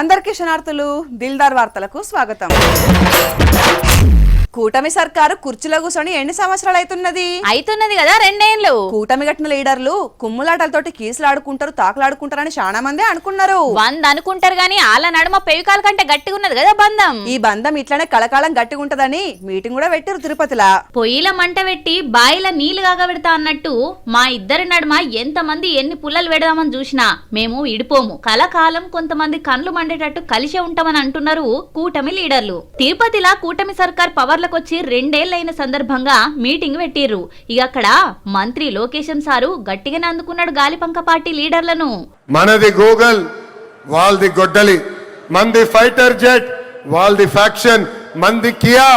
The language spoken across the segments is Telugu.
అందరికీ శనార్థులు దిల్దార్ వార్తలకు స్వాగతం. కూటమి సర్కారు కుర్చీలో కూర్చొని ఎన్ని సంవత్సరాలు అవుతున్నది కదా 2 ఏళ్లు. కూటమి గట్టిన లీడర్లు కుమ్ములాటలతోటి కీసులాడుకుంటారు, తాకులాడుకుంటారని చాలా మంది అనుకున్నారు. అనుకుంటారు గాని ఆల నడుమ పెవికాల కంటే గట్టిగా ఉన్నది కదా బంధం. ఈ బంధం ఇట్లానే కలకాలం గట్టిగా ఉంటదని మీటింగ్ కూడా పెట్టారు తిరుపతిలా. పొయ్యిల మంట పెట్టి బాయిల నీళ్లు కాగబెడతా అన్నట్టు మా ఇద్దరి నడుమ ఎంతమంది ఎన్ని పుల్లలు పెడదామని చూసినా మేము ఇడిపోము. కలకాలం కొంతమంది కండ్లు మండేటట్టు కలిసే ఉంటామని అంటున్నారు కూటమి లీడర్లు. తిరుపతిలా కూటమి సర్కార్ పవర్ వచ్చి 2 ఏళ్లైన సందర్భంగా మీటింగ్ పెట్టిర్రు. ఇక అక్కడ మంత్రి లోకేశం సారు గట్టిగానే అందుకున్నాడు గాలిపంక పార్టీ లీడర్లను. మనది గూగల్, వాళ్ళది గొడ్డలి, మంది ఫైటర్ జెట్, వాళ్ళది ఫ్యాక్షన్, మంది కియా,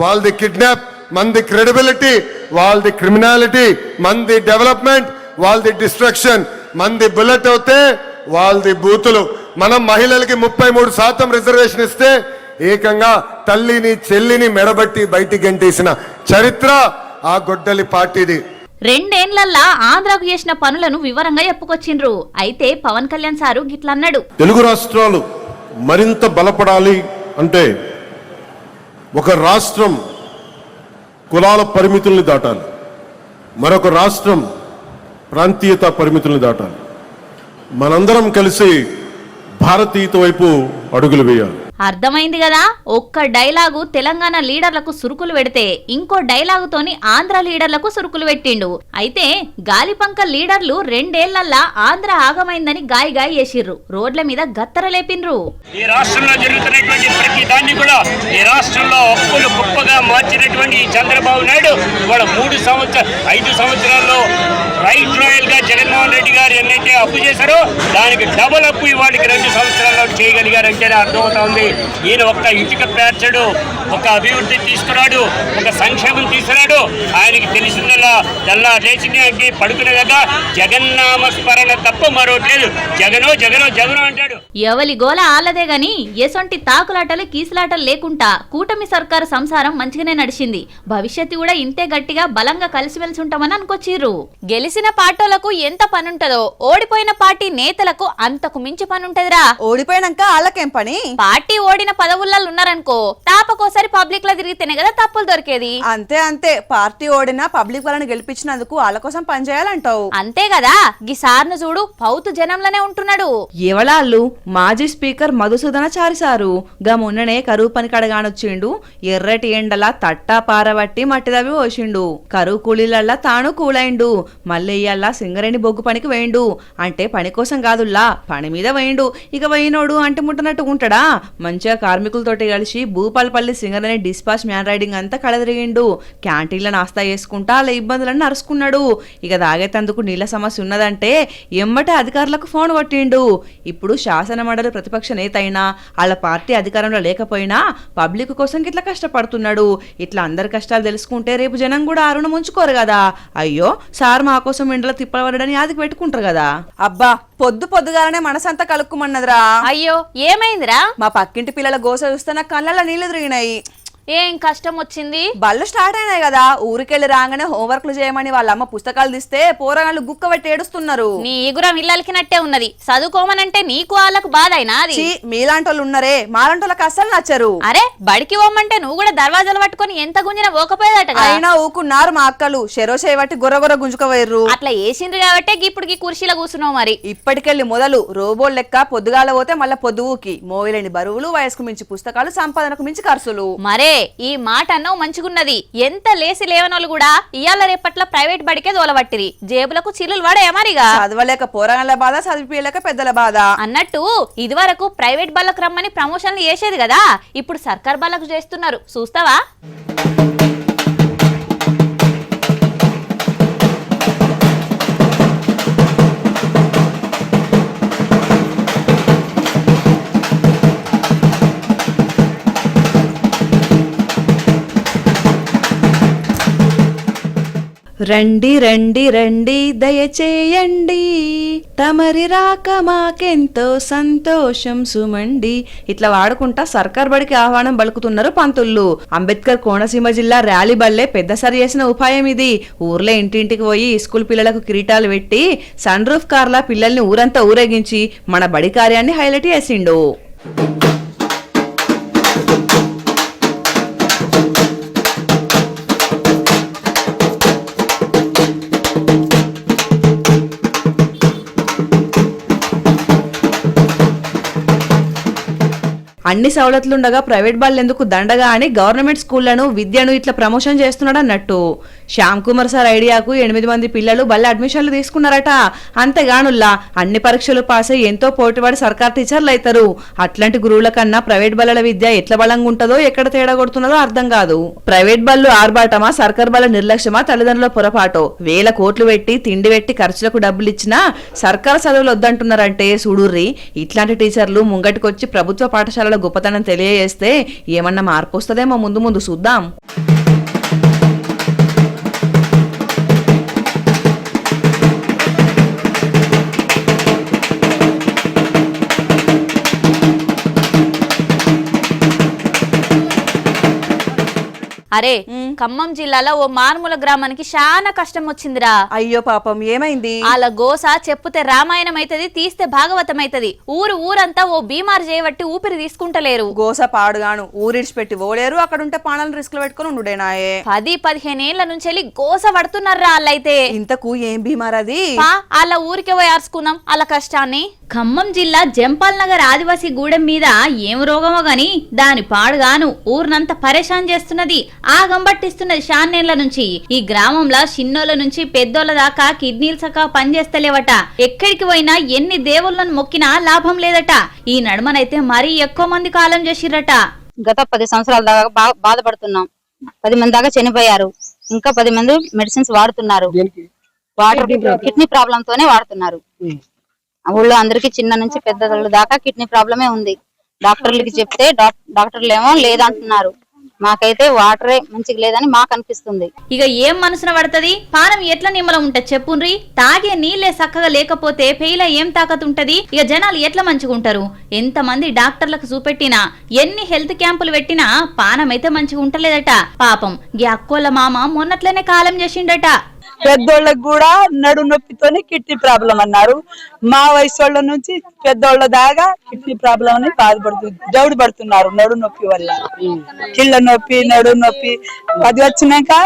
వాళ్ళది కిడ్నాప్, మంది క్రెడిబిలిటీ, వాళ్ళది క్రిమినాలిటీ, మంది డెవలప్మెంట్, వాళ్ళది డిస్ట్రక్షన్, మంది బుల్లెట్ అవుతే వాళ్ళది బూతులు. మనం మహిళలకి 33% రిజర్వేషన్ ఇస్తే ఏకంగా తల్లిని చెల్లిని మెడబట్టి బయటికి గంటేసిన చరిత్ర ఆ గొడ్డలి పార్టీది. 2 ఏళ్లల్లా ఆంధ్రాకు చేసిన పనులను వివరంగా చెప్పుకొచ్చిండ్రు. అయితే పవన్ కళ్యాణ్ సారు గిట్లన్నాడు. తెలుగు రాష్ట్రాలు మరింత బలపడాలి అంటే ఒక రాష్ట్రం కులాల పరిమితుల్ని దాటాలి, మరొక రాష్ట్రం ప్రాంతీయత పరిమితుల్ని దాటాలి. మనందరం కలిసి భారతీయత వైపు అడుగులు వేయాలి. అర్థమైంది కదా. ఒక్క డైలాగు తెలంగాణ లీడర్లకు సురుకులు పెడితే ఇంకో డైలాగుతోని ఆంధ్ర లీడర్లకు సురుకులు పెట్టిండు. అయితే గాలిపంక లీడర్లు 2 ఏళ్లల్లా ఆంధ్ర ఆగమైందని గాయి చేసిర్రు. రోడ్ల మీద గత్తర లేపిన్రు. ఈ రాష్ట్రంలో జరుగుతున్నటువంటి ప్రతి దాన్ని కూడా ఈ రాష్ట్రంలో అప్పులు కుప్పగా మార్చినటువంటి చంద్రబాబు నాయుడు ఇవాళ 5 సంవత్సరాల్లో రైట్ రాయల్ గా జగన్మోహన్ రెడ్డి గారు ఎన్నైతే అప్పు చేశారో దానికి డబుల్ అప్పు ఇవాళకి 2 సంవత్సరాల్లో చేయగలిగారంటేనే అర్థమవుతా ఉంది. ఈయన ఒక్క ఇటుక పేర్చడు, ఒక అభివృద్ధి తీసుకురాడు, ఒక సంక్షేమం తీసుకురాడు. ఆయనకి తెలిసిందల్లా తెల్లా లేచి పడుకునేదాకా జగన్నామ స్మరణ తప్ప మరొకట్లేదు. జగనో జగనో జగనో అంటాడు. ఎవలి గోల ఆలదే గాని ఎసొంటి తాకులాటలు కీసులాటలు లేకుండా కూటమి సర్కారు సంసారం మంచిగానే నడిచింది. భవిష్యత్తు కూడా ఇంతే గట్టిగా బలంగా కలిసిమెలిసి ఉంటామని అనుకొచ్చిర్రు. గెలిచిన పార్టీలకు ఎంత పనుంటదో ఓడిపోయిన పార్టీ నేతలకు అంతకు మించి పనుంటదిరా. ఓడిపోయినాక వాళ్ళకేం పని? పార్టీ ఓడిన పదవుల్లో ఉన్నారనుకో తాపకోసారి పబ్లిక్ లో తిరిగితేనే కదా తప్పులు దొరికేది. అంతే పార్టీ ఓడినా పబ్లిక్ వాళ్ళని గెలిపించినందుకు వాళ్ళ కోసం పనిచేయాలంటావు. అంతే కదా. గీ సార్ను చూడు పౌతు జనంలోనే ఉంటున్నాడు. ఎవలాళ్ళు మాజీ స్పీకర్ మధుసూదనాచారి సారు మొన్ననే కరువు పని కడగానొచ్చిండు. ఎర్రటి ఎండలా తట్టా పారబట్టి మట్టిదవి పోసిండు. కరువు కూలీలల్లా తాను కూలైండు. మల్లెయ్యల్లా సింగరేణి బొగ్గు పనికి వేయండు. అంటే పని కోసం కాదుల్లా పని మీద వేయండు. ఇక వేయినోడు అంటే ముట్టనట్టు ఉంటాడా? మంచిగా కార్మికులతోటి కలిసి Bhupalpally Singareni dispatch man riding అంతా కడదిరిగిండు. క్యాంటీన్ల నాస్తా చేసుకుంటా అలా ఇబ్బందులను నరుసుకున్నాడు. ఇక తాగేతందుకు నీళ్ల సమస్య ఉన్నదంటే ఎమ్మటే అధికారులకు ఫోన్ కొట్టిండు. ఇప్పుడు శాసన మండలి ప్రతిపక్ష నేత అయినా వాళ్ళ పార్టీ అధికారంలో లేకపోయినా పబ్లిక్ కోసం ఇట్లా కష్టపడుతున్నాడు. ఇట్లా అందరి కష్టాలు తెలుసుకుంటే రేపు జనం కూడా అరుణ ముంచుకోరు కదా. అయ్యో సార్ మా కోసం ఎండలో తిప్పబడని యాదికి పెట్టుకుంటారు కదా. అబ్బా పొద్దుగానే మనసంతా కలుక్కుమన్నదిరా. అయ్యో ఏమైందిరా? మా పక్కింటి పిల్లల గోస చూస్తే నా కళ్ళలో నీళ్లు తిరిగినాయి. ఏం కష్టం వచ్చింది? బళ్ళు స్టార్ట్ అయినాయి కదా. ఊరికెళ్ళి రాగానే హోంవర్క్లు చేయమని వాళ్ళ అమ్మ పుస్తకాలు తీస్తే పోరగాళ్ళు గుక్క పెట్టి ఏడుస్తున్నారు. నీ ఎగురం ఇల్లలికినట్టే ఉన్నది. చదువుకోమనంటే నీకు వాళ్ళకు బాధ అయినా అది. మీలాంటి వాళ్ళు ఉన్నారే, మాలాంటి వాళ్ళకి అస్సలు నచ్చరు. అరే బడికి పోమంటే నువ్వు కూడా దర్వాజాలు పట్టుకొని ఎంత గుంజినా పోకపోయేదట. అయినా ఊకున్నారు మా అక్కలు. చెరో చేయబట్టి గొర్ర గుంజుకోవేర్రు. అట్లా వేసిండ్రు కాబట్టి ఇప్పుడు కుర్చీలో కూర్చున్నావు. మరి ఇప్పటికెళ్ళి మొదలు రోబోల్ లెక్క పొద్దుగాల పోతే మళ్ళా పొద్దుకి మోయలేని బరువులు, వయసుకు మించి పుస్తకాలు, సంపాదనకు మించి ఖర్చులు. మరే ఈ మాట అన్నావు మంచిగున్నది. ఎంత లేసి లేవనోళ్ళు కూడా ఇయాల రేపట్ల ప్రైవేట్ బడికే దోలబట్టిరి. జేబులకు చిల్లులు వాడాయా మరిగా. చదవలేక పోరగాళ్ళ బాధ, చదివిపోయలేక పెద్దల బాధ అన్నట్టు ఇదివరకు ప్రైవేట్ బళ్ళకు రమ్మని ప్రమోషన్లు చేసేది కదా. ఇప్పుడు సర్కార్ బళ్ళకు చేస్తున్నారు. చూస్తావా? రండి రండి రండి దయచేయండి, తమరి రాక మాకెంతో సంతోషం సుమండి. ఇట్లా వాడుకుంటా సర్కార్ బడికి ఆహ్వానం పలుకుతున్నారు పంతుళ్ళు. అంబేద్కర్ కోనసీమ జిల్లా ర్యాలీ బల్లే పెద్ద సరి చేసిన ఉపాయం ఇది. ఊర్లో ఇంటింటికి పోయి స్కూల్ పిల్లలకు కిరీటాలు పెట్టి సన్ రూఫ్ కార్లా పిల్లల్ని ఊరంతా ఊరేగించి మన బడి కార్యాన్ని హైలైట్ చేసిండు. అన్ని సవలతులుండగా ప్రైవేట్ బళ్ళు ఎందుకు దండగా అని గవర్నమెంట్ స్కూళ్లను విద్యను ఇట్లా ప్రమోషన్ చేస్తున్నాడు అన్నట్టు. శ్యామ్ కుమార్ సార్ ఐడియాకు 8 మంది పిల్లలు బళ్ళ అడ్మిషన్లు తీసుకున్నారట. అంతేగానుల్లా అన్ని పరీక్షలు పాస్ అయ్యి ఎంతో పోటీపడి సర్కార్ టీచర్లు అవుతారు. అట్లాంటి గురువుల కన్నా ప్రైవేట్ బళ్ళ విద్య ఎట్లా బలంగా ఉంటుందో ఎక్కడ తేడా కొడుతున్నదో అర్థం కాదు. ప్రైవేట్ బళ్ళు ఆర్బాటమా, సర్కార్ బళ్ళ నిర్లక్ష్యమా, తల్లిదండ్రుల పొరపాటో? వేల కోట్లు పెట్టి తిండి పెట్టి ఖర్చులకు డబ్బులు ఇచ్చినా సర్కార్ చదువులు వద్దంటున్నారంటే చూడుర్రి. ఇట్లాంటి టీచర్లు ముంగటికొచ్చి ప్రభుత్వ పాఠశాల గొప్పతనం తెలియజేస్తే ఏమన్నా మార్పు వస్తుందేమో. ముందు ముందు చూద్దాం. అరే ఖమ్మం జిల్లాలో ఓ మారుమూల గ్రామానికి చాలా కష్టం వచ్చిందిరా. అయ్యో పాపం, ఏమైంది? వాళ్ళ గోస చెప్పుతే రామాయణం అయితది, తీస్తే భాగవతం అయితది. ఊరంతా ఓ బీమారు చేయబట్టి ఊపిరి తీసుకుంటలేరు. గోస పాడుగాను ఊరిడిచిపెట్టి ఓలేరు. అక్కడ ఉంటే పానాలను రిస్క్ లో పెట్టుకుని ఉండుడేనాయే. 10-15 ఏళ్ల నుంచి గోస పడుతున్నారా వాళ్ళైతే. ఇంతకు ఏం బీమార్ అది? వాళ్ళ ఊరికే పోయి అరుచుకుందాం వాళ్ళ కష్టాన్ని. ఖమ్మం జిల్లా జంపాల్ నగర్ ఆదివాసీ గూడెం మీద ఏం రోగమో గాని దాని పాడుగాను ఊరినంతా పరేషాన్ చేస్తున్నది, ఆగంబట్టిస్తున్నది షాన్నేళ్ల నుంచి. ఈ గ్రామంలో చిన్నోళ్ళ నుంచి పెద్దోళ్ళ దాకా కిడ్నీలు సకా పనిచేస్తలేవట. ఎక్కడికి పోయినా ఎన్ని దేవుళ్ళను మొక్కినా లాభం లేదట. ఈ నడుమనైతే మరీ ఎక్కువ మంది కాలం చేసిరట. గత 10 సంవత్సరాల దాకా బాధపడుతున్నాం. 10 మంది దాకా చనిపోయారు. ఇంకా 10 మంది మెడిసిన్స్ వాడుతున్నారు. వాటర్ కిడ్నీ ప్రాబ్లం తోనే వాడుతున్నారు. ఊళ్ళో అందరికి చిన్న నుంచి పెద్ద దాకా కిడ్నీ ప్రాబ్లమే ఉంది. డాక్టర్లకి చెప్తే డాక్టర్లు ఏమో లేదంటున్నారు. మాకైతే వాటరే మంచిగా లేదని మాకు అనిపిస్తుంది. ఇక ఏం మనసున పడుతుంది? పానం ఎట్లా నిమ్మలం ఉంటది చెప్పుండ్రి. తాగే నీళ్లే చక్కగా లేకపోతే పెయిల ఏం తాకత్ ఉంటది? ఇక జనాలు ఎట్లా మంచిగా ఉంటారు? ఎంతమంది డాక్టర్లకు చూపెట్టినా, ఎన్ని హెల్త్ క్యాంపులు పెట్టినా పానం అయితే మంచిగా ఉంటలేదట. పాపం ఈ అక్కోళ్ళ మామ మొన్నట్లనే కాలం చేసిండట. పెద్దోళ్ళకి కూడా నడు నొప్పితోనే కిడ్నీ ప్రాబ్లం అన్నారు. మా వయసు వాళ్ళ నుంచి పెద్దోళ్ళ దాకా కిడ్నీ ప్రాబ్లం అని దౌడు పడుతున్నారు. నడు నొప్పి వల్ల కీళ్ళ నొప్పి, నడు నొప్పి. అది వచ్చినాక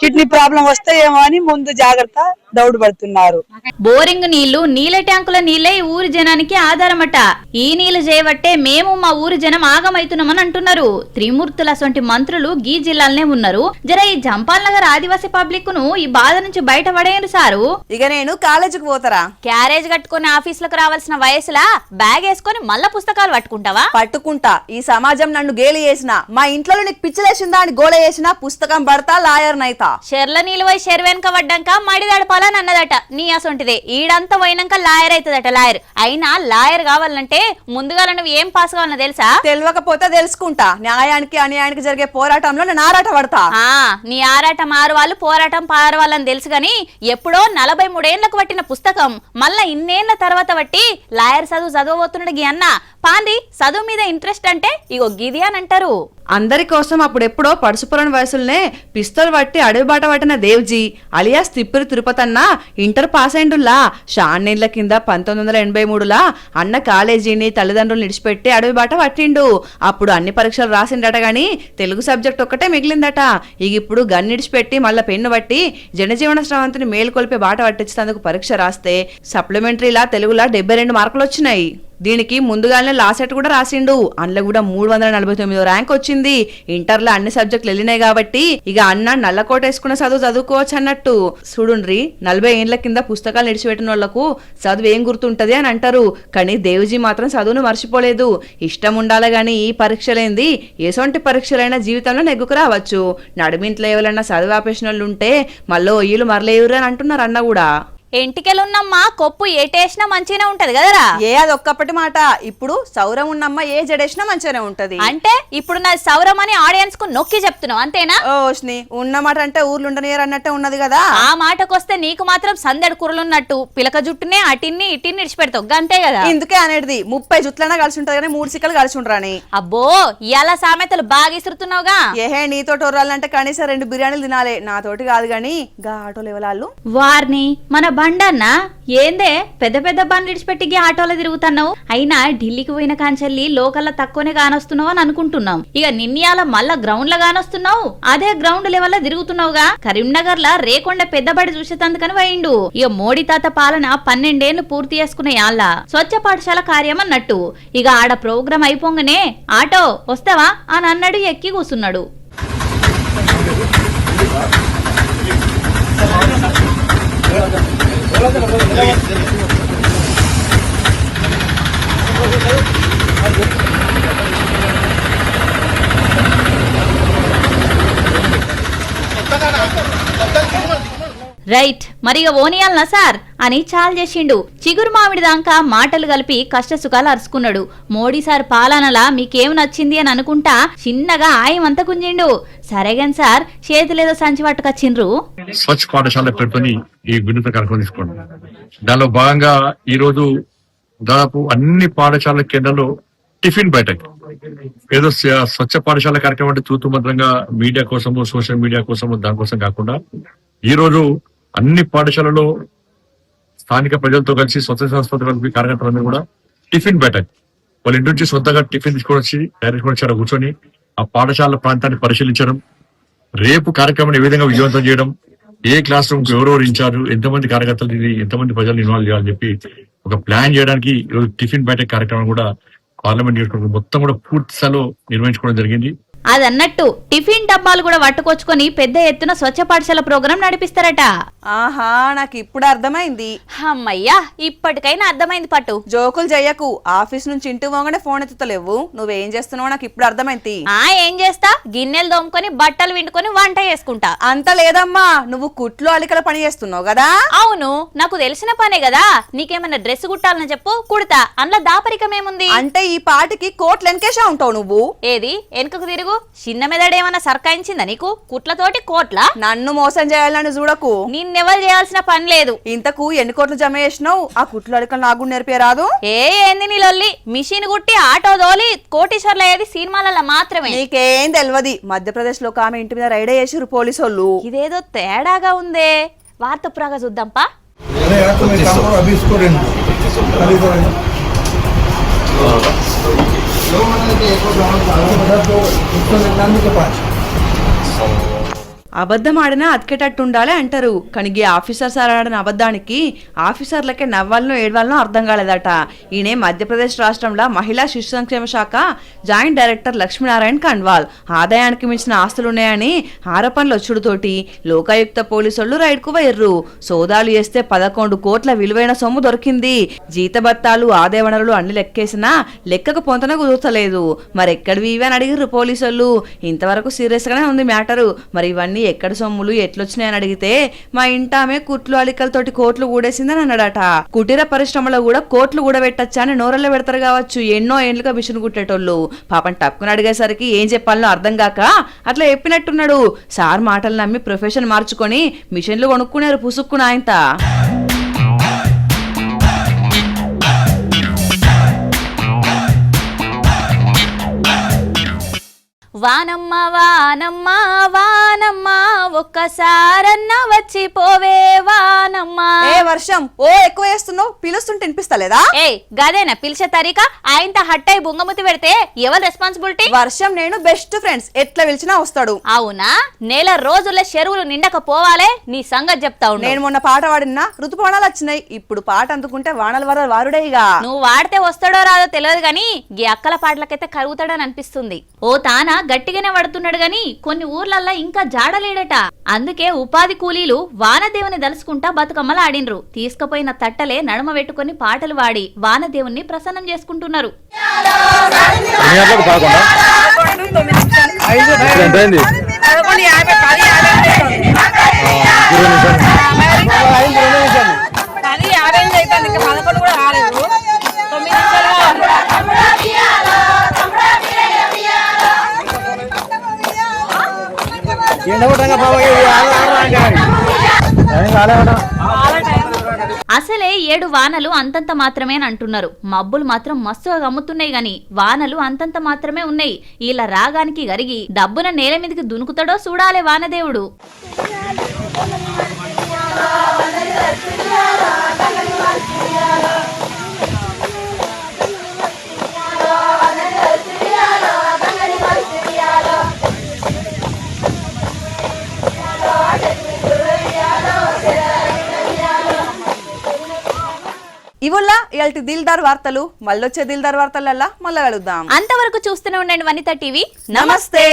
కిడ్నీ ప్రాబ్లం వస్తాయేమో అని ముందు జాగ్రత్త దౌడు పడుతున్నారు. బోరింగ్ నీళ్లు, నీళ్ళ ట్యాంకుల నీళ్లే ఈ ఊరి జనానికి ఆధారమట. ఈ నీళ్లు చేయబట్టే మేము మా ఊరి జనం ఆగమైతున్నామని అంటున్నారు. త్రిమూర్తుల సొంటి మంత్రులు గీ జిల్లాలనే ఉన్నారు. జర ఈ జంపాల్ నగర్ ఆదివాసీ పబ్లిక్ ను ఈ బాధ నుంచి బయట పడేయండి సారు. ఇక నేను కాలేజీకి పోతారా? క్యారేజ్ కట్టుకుని ఆఫీసులకు రావాల్సిన వయసులా బ్యాగ్ వేసుకుని మళ్ళా పుస్తకాలు పట్టుకుంటావా? పట్టుకుంటా. ఈ సమాజం నన్ను గేలి చేసిన, మా ఇంట్లో నీకు పిచ్చిలేసిందా అని గోల చేసిన, పుస్తకం పడతా, లాయర్ నైతా. షెర్ల నీళ్ళు పోయి షెర్ వెనక పడ్డాక మడి దడపాలని అన్నదట. నీ అసొంటిదే ఈడంతా పోయినాక లాయర్ అవుతుందట. లాయర్ అయినా లాయర్ కావాలంటే ముందుగా నువ్వు ఏం పాస్ కావాలన్నా తెలుసా? తెలియకపోతే తెలుసుకుంటా. న్యాయానికి అన్యాయానికి జరిగే పోరాటంలో నేను ఆరాట పడతా. నీ ఆరాటం ఆరువాళ్ళు, పోరాటం పారువాళ్ళని తెలుసు గాని ఎప్పుడో 43 ఏళ్లకు పట్టిన పుస్తకం మళ్ళా ఇన్నేళ్ల తర్వాత బట్టి లాయర్ చదవబోతున్నాడు గీ అన్న. పాంది చదువు మీద ఇంట్రెస్ట్ అంటే ఇగో గిది అని అంటారు. అందరి కోసం అప్పుడెప్పుడో పడుసుపురని వయసులనే పిస్తోల్ పట్టి అడవి బాట పట్టిన Devji alias Tippiri Tirupatanna inter pass అయిండుల్లా. షాన్నేళ్ల కింద 1983లా అన్న కాలేజీని తల్లిదండ్రులు నిడిచిపెట్టి అడవి బాట పట్టిండు. అప్పుడు అన్ని పరీక్షలు రాసిండట గాని తెలుగు సబ్జెక్ట్ ఒక్కటే మిగిలిందట. ఇక ఇప్పుడు గన్ నిడిచిపెట్టి మళ్ళా పెన్ను బట్టి జనజీవన స్రవంతిని మేలుకొల్పే బాట పట్టించేందుకు పరీక్ష రాస్తే సప్లిమెంటరీలా తెలుగులా 72 మార్కులు వచ్చినాయి. దీనికి ముందుగానే లాసెట్ కూడా రాసిండు. అందులో కూడా 349 ర్యాంక్ వచ్చింది. ఇంటర్లో అన్ని సబ్జెక్టులు వెళ్ళినాయి కాబట్టి ఇక అన్న నల్లకోట వేసుకున్న చదువుకోవచ్చు అన్నట్టు. చూడుండ్రి, 40 ఏళ్ల కింద పుస్తకాలు నిడిచిపెట్టిన వాళ్లకు చదువు ఏం గుర్తుంటది అని అంటారు. కానీ దేవ్జీ మాత్రం చదువును మర్చిపోలేదు. ఇష్టం ఉండాలి గాని ఈ పరీక్షలేంది ఎసొంటి పరీక్షలైనా జీవితంలో నెగ్గుకు రావచ్చు. నడుమింట్లో ఎవరైనా చదువు ఆపేసిన వాళ్ళు ఉంటే మళ్ళీ ఒయ్యిలు మరలేవురు అని అంటున్నారు అన్న కూడా. ఎంటికెలున్నమ్మా కొప్పు ఏటేసినా మంచిగానే ఉంటది కదరా. ఏ అది ఒక్కప్పటి మాట. ఇప్పుడు సౌరం ఉన్నమ్మ ఏ జడేసినా మంచిగానే ఉంటది. అంటే ఇప్పుడు నా సౌరం అని ఆడియన్స్ కు నొక్కి చెప్తున్నావు అంతేనా? ఓష్ని ఉన్నమాట అంటే ఊర్లుండనియర్ అన్నట్టే ఉన్నది కదా. ఆ మాటకొస్తే నీకు మాత్రం సందడి కూరలున్నట్టు పిలక జుట్టునే అటిన్ని ఇటిన్ని ఇడిచిపెడతావు అంతే కదా. ఇందుకే అనేది 30 జుట్లైనా కలిసి ఉంటది కానీ 3 సిక్కలు కలిసి ఉండరాని. అబ్బో ఇలా సామెతలు బాగా ఇస్తున్నావుగా. ఏహే నీతో ఒర్రాలంటే కనీసం 2 బిర్యానీలు తినాలి. నాతోటి కాదు గాని గా ఆటోలు ఎవలాళ్ళు వారిని మన బండన్న ఏందే పెద్ద పెద్ద బండ్లు ఇడిచిపెట్టి ఆటోలో తిరుగుతున్నావు? అయినా ఢిల్లీకి పోయిన కాంచెల్లి లోకల్లా తక్కువనే కానొస్తున్నావు అని అనుకుంటున్నాం. ఇక నిన్నయాల మళ్ళా గ్రౌండ్ లో కానొస్తున్నావు, అదే గ్రౌండ్ లెవెల్ తిరుగుతున్నావుగా. కరీంనగర్ లా రేకొండ పెద్దబడి చూసేతందుకని పోయిండు. ఇక మోడీ తాత పాలన 12 ఏళ్లు పూర్తి చేసుకునే యాళ్ళ స్వచ్ఛ పాఠశాల కార్యం అన్నట్టు. ఇక ఆడ ప్రోగ్రాం అయిపోగానే ఆటో వస్తావా అని అన్నాడు, ఎక్కి కూసున్నాడు. రైట్, మరి ఇక ఓనియాలనా సార్ అని చాలు చేసిండు. చిగురు మామిడి దాకా మాటలు కలిపి కష్ట సుఖాలు అరుచుకున్నాడు. మోడీ సార్ పాలనలా మీకేం నచ్చింది అని అనుకుంటా చిన్నగా ఆయమంతా గుంజిండు. సరేగాని సార్ చేతులేదో సంచి పట్టుకొచ్చిండ్రు. స్వచ్ఛ పాఠశాల పెట్టుకుని ఈ వినూత్న కార్యక్రమం తీసుకోండి. దానిలో భాగంగా ఈ రోజు దాదాపు అన్ని పాఠశాల కేంద్రాల్లో టిఫిన్ బయటకు ఏదో స్వచ్ఛ పాఠశాల కార్యక్రమం అంటే తూతు మంత్రంగా మీడియా కోసము సోషల్ మీడియా కోసము దానికోసం కాకుండా ఈ రోజు అన్ని పాఠశాలలో స్థానిక ప్రజలతో కలిసి స్వచ్ఛ సంస్థతో కలిపి కార్యకర్తలందరూ కూడా టిఫిన్ బయటకు వాళ్ళ ఇంటి నుంచి సొంతంగా టిఫిన్ తీసుకొని వచ్చి డైరెక్ట్ వచ్చి కూర్చొని ఆ పాఠశాల ప్రాంతాన్ని పరిశీలించడం, రేపు కార్యక్రమాన్ని ఏ విధంగా విజయవంతం చేయడం, ఏ క్లాస్ రూమ్ ఎవరెవరు ఇన్ఛార్జ్, ఎంతమంది కార్యకర్తలు ఎంతమంది ప్రజలు ఇన్వాల్వ్ చేయాలని చెప్పి ఒక ప్లాన్ చేయడానికి ఈరోజు టిఫిన్ బయట కార్యక్రమం కూడా పార్లమెంట్ నియోజకవర్గం మొత్తం కూడా పూర్తి స్థాయిలో నిర్వహించుకోవడం జరిగింది. అదన్నట్టు టిఫిన్ డబ్బాలు కూడా పట్టుకొచ్చుకొని పెద్ద ఎత్తున స్వచ్ఛ పాఠశాల ప్రోగ్రాం నడిపిస్తారట. ఆహా, నాకు ఇప్పుడు అర్థమైంది. అమ్మయ్యా, ఇప్పటికైనా అర్థమైంది పట్టు. జోకులు చెయ్యకు. ఆఫీస్ నుంచి ఇంటి పోగానే ఫోన్ ఎత్తుతలేవు. నువ్వేం చేస్తున్నావు నాకు ఇప్పుడు అర్థమైంది. ఏం చేస్తా, గిన్నెలు దోముకొని బట్టలు విండుకొని వంట చేసుకుంటా. అంత లేదమ్మా, నువ్వు కుట్లు అలికల పని చేస్తున్నావు కదా. అవును, నాకు తెలిసిన పనే కదా. నీకేమన్నా డ్రెస్ కుట్టాలని చెప్పు, కుడతా. అందులో దాపరికమేముంది? అంటే ఈ పాటికి కోట్లు వెనకేసా ఉంటావు నువ్వు. ఏది వెనుకకు తిరుగు. చిన్న మెదడేమన్నా సర్కాయించిందా నీకు? కుట్లతోటి కోట్ల. నన్ను మోసం చేయాలని చూడకు. నిన్నెవరు చేయాల్సిన పని లేదు. ఇంతకు ఎన్ని కోట్లు జమ చేసినావు? ఆ కుట్లు అలికలు నాకు నేర్పేరాదు. ఏంది నీ లొల్లి? మిషన్ కుట్టి ఆటో దోలి కోటీశ్వర్లు అయ్యేది సినిమాలలో మాత్రమే. నీకేం తెలియదు. మధ్యప్రదేశ్ లో ఆమె ఇంటి మీద రైడ్ చేసిరు పోలీసు వాళ్ళు. ఇదేదో తేడాగా ఉందే. వార్త పురాగా చూద్దాంపా. అబద్ధం ఆడినా అతికేటట్టుండాలి అంటారు. కానీ ఆఫీసర్ సార్ ఆడిన అబద్ధానికి ఆఫీసర్లకే నవ్వాలనో ఏడవాలనో అర్థం కాలేదట. ఈయనే మధ్యప్రదేశ్ రాష్ట్రంలో మహిళా శిశు సంక్షేమ శాఖ జాయింట్ డైరెక్టర్ లక్ష్మీనారాయణ కన్వాల్. ఆదాయానికి మించిన ఆస్తులున్నాయని ఆరోపణలు వచ్చుడుతోటి లోకాయుక్త పోలీసులు రైడ్ కు పోయిర్రు. సోదాలు చేస్తే 11 కోట్ల విలువైన సొమ్ము దొరికింది. జీతబత్తాలు ఆదాయ వనరులు అన్ని లెక్కేసినా లెక్కకు పొంతన కుదురుతలేదు. మరెక్కడివి ఇవి అని అడిగిర్రు పోలీసులు. ఇంతవరకు సీరియస్ గానే ఉంది మ్యాటరు. మరి ఇవన్నీ ఎక్కడ సొమ్ములు ఎట్లొచ్చినాయని అడిగితే మా ఇంటామే కుట్లు అలికలతోటి కోట్లు కూడేసిందని అన్నాడట. కుటీర పరిశ్రమలో కూడా కోట్లు కూడబెట్టచ్చా అని నోరల్లో పెడతారు కావచ్చు ఎన్నో ఏళ్లుగా మిషన్ కుట్టేటోళ్ళు. పాపం టక్కుని అడిగేసరికి ఏం చెప్పాలనో అర్థం కాక అట్లా చెప్పినట్టున్నాడు. సార్ మాటలు నమ్మి ప్రొఫెషన్ మార్చుకొని మిషన్లు కొనుక్కున్నారు పుసుక్కున ఆయనత. వానమ్మ వానమ్మ వానమ్మ ఒక్కసారన్న వచ్చి పోవే వానమ్మ. ఏ వర్షం ఓ ఎక్కువ వేస్తున్నావు, పిలుస్తుంటే వినిపిస్తలేదా? ఏ గదేనా పిలిచే తరీకా? ఆయనతో హట్టయి బుంగముతి పెడితే ఎవరు రెస్పాన్సిబిలిటీ? వర్షం నేను బెస్ట్ ఫ్రెండ్స్, ఎట్లా పిలిచినా వస్తాడు. అవునా? నెల రోజుల చెరువులు నిండకపోవాలే, నీ సంగతి చెప్తా ఉండు. నేను మొన్న పాట పాడినా ఋతుపవనాలు వచ్చినాయి. ఇప్పుడు పాట అందుకుంటే వానల వర వారుడే. ఇక నువ్వు వాడితే వస్తాడో రాదో తెలియదు గాని ఈ అక్కల పాటలకైతే కరుగుతాడని అనిపిస్తుంది. ఓ తాన గట్టిగానే పడుతున్నాడు గాని కొన్ని ఊర్లల్లా ఇంకా జాడలేడట. అందుకే ఉపాధి కూలీలు వానదేవుని దలుచుకుంటా బతుకమ్మలు ఆడినరు. తీసుకుపోయిన తట్టలే నడుమ పెట్టుకుని పాటలు వాడి వానదేవుని ప్రసన్నం చేసుకుంటున్నారు. అసలే 7 వానలు అంతంత మాత్రమే అంటున్నారు. మబ్బులు మాత్రం మస్తుగా గమ్ముతున్నాయి గాని వానలు అంతంత మాత్రమే ఉన్నాయి. ఇలా రాగానికి గరిగి డబ్బున నేల మీదకి దునుకుతాడో చూడాలే వానదేవుడు. ఇవుల్లా ఇయాల్టి దిల్దార్ వార్తలు. మళ్ళొచ్చే దిల్దార్ వార్తలల్లా మళ్ళా కలుద్దాం. అంతవరకు చూస్తూనే ఉండండి వనిత టీవీ. నమస్తే.